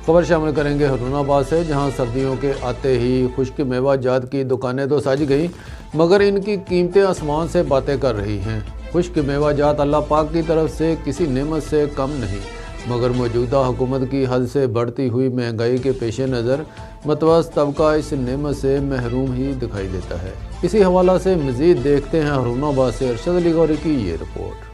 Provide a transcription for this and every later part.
खबर शामिल करेंगे हरून आबाद से, जहां सर्दियों के आते ही खुश्क मेवा जात की दुकानें तो सज गईं, मगर इनकी कीमतें आसमान से बातें कर रही हैं। खुश्क मेवा जात अल्लाह पाक की तरफ से किसी नेमत से कम नहीं, मगर मौजूदा हुकूमत की हद से बढ़ती हुई महंगाई के पेश नज़र मतवस्त तबका इस नेमत से महरूम ही दिखाई देता है। इसी हवाला से मज़ीद देखते हैं हरून आबाद से अरशद अली गौरी की ये रिपोर्ट।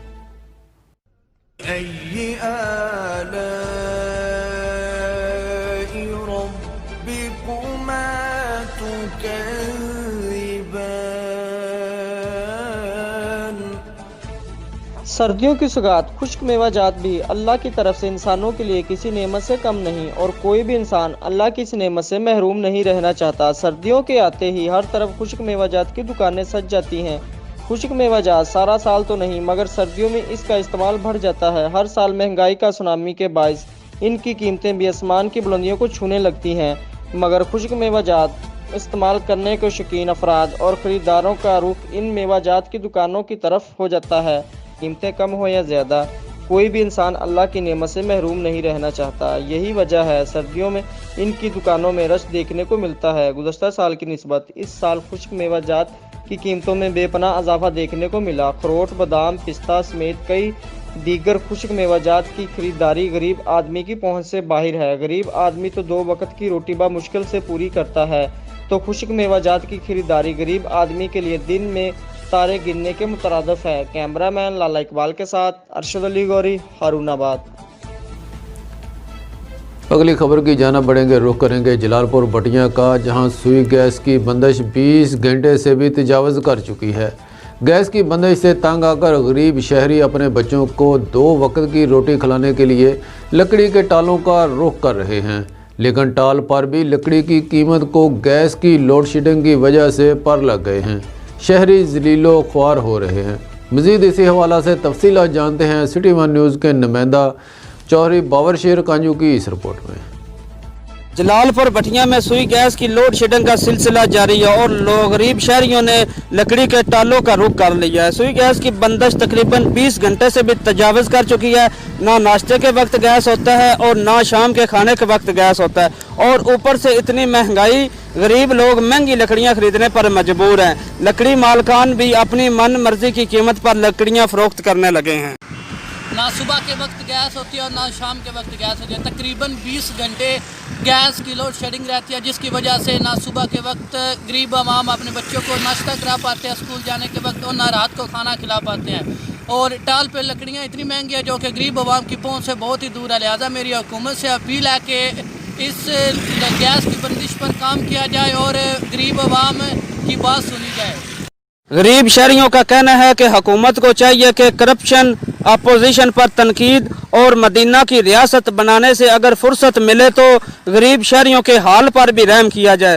सर्दियों की सुगात खुश्क मेवा जात भी अल्लाह की तरफ से इंसानों के लिए किसी नेमत से कम नहीं, और कोई भी इंसान अल्लाह की इस नेमत से महरूम नहीं रहना चाहता। सर्दियों के आते ही हर तरफ खुश्क मेवा जात की दुकानें सज जाती हैं। खुश्क मेवा जात सारा साल तो नहीं, मगर सर्दियों में इसका इस्तेमाल बढ़ जाता है। हर साल महंगाई का सुनामी के बायस इनकी कीमतें भी आसमान की बुलंदियों को छूने लगती हैं, मगर खुश्क मेवा जात इस्तेमाल करने के शौकीन अफराद और ख़रीदारों का रुख इन मेवा जात की दुकानों की तरफ हो जाता है। कीमतें कम हो या ज़्यादा, कोई भी इंसान अल्लाह की नेमत से महरूम नहीं रहना चाहता। यही वजह है सर्दियों में इनकी दुकानों में रश देखने को मिलता है। गुज़श्ता साल की निस्बत इस साल खुश्क मेवा जात की कीमतों में बेपनाह इजाफा देखने को मिला। अखरोट, बादाम, पिस्ता समेत कई दीगर खुश्क मेवा जात की खरीदारी गरीब आदमी की पहुँच से बाहर है। गरीब आदमी तो 2 वक्त की रोटी मुश्किल से पूरी करता है, तो खुश्क मेवा जात की खरीदारी गरीब आदमी के लिए दिन में तारे गिनने के मुतरादिफ है। कैमरामैन लाला इकबाल के साथ अरशद अली गौरी, हरून आबाद। अगली खबर की जानिब बढ़ेंगे, रुख करेंगे जलालपुर बटिया का, जहां सुई गैस की बंदिश 20 घंटे से भी तजावज़ कर चुकी है। गैस की बंदिश से तंग आकर गरीब शहरी अपने बच्चों को 2 वक्त की रोटी खिलाने के लिए लकड़ी के टालों का रुख कर रहे हैं, लेकिन टाल पर भी लकड़ी की कीमत को गैस की लोड शेडिंग की वजह से पर लग गए हैं। शहरी ज़लीलो ख्वार हो रहे हैं। मज़ीद इसी हवाला से तफसीलात जानते हैं सिटी वन न्यूज़ के नुमाइंदा चौधरी बाबर शेर कांजू की इस रिपोर्ट में। जलालपुर बटिया में सुई गैस की लोड शेडिंग का सिलसिला जारी है और गरीब शहरियों ने लकड़ी के टालों का रुख कर लिया है। सुई गैस की बंदिश तकरीबन 20 घंटे से भी तजावज़ कर चुकी है। ना नाश्ते के वक्त गैस होता है और ना शाम के खाने के वक्त गैस होता है, और ऊपर से इतनी महंगाई, गरीब लोग महंगी लकड़ियां खरीदने पर मजबूर हैं। लकड़ी मालकान भी अपनी मन मर्जी की कीमत पर लकड़ियां फरोख्त करने लगे हैं। ना सुबह के वक्त गैस होती है और ना शाम के वक्त गैस होती है। तकरीबन 20 घंटे गैस की लोड शेडिंग रहती है, जिसकी वजह से ना सुबह के वक्त गरीब आवाम अपने बच्चों को नाश्ता करा पाते हैं स्कूल जाने के वक्त, और ना रात को खाना खिला पाते हैं। और टाल पे लकड़ियाँ इतनी महंगी है जो कि गरीब आवाम की पहुँच से बहुत ही दूर है। लिहाजा मेरी हुकूमत से अपील है कि इस गैस की बंदिश पर काम किया जाए और गरीब आवाम की बात सुनी जाए। गरीब शहरियों का कहना है कि हुकूमत को चाहिए कि करप्शन, अपोजिशन पर तनकीद और मदीना की रियासत बनाने से अगर फुर्सत मिले तो गरीब शहरियों के हाल पर भी रहम किया जाए।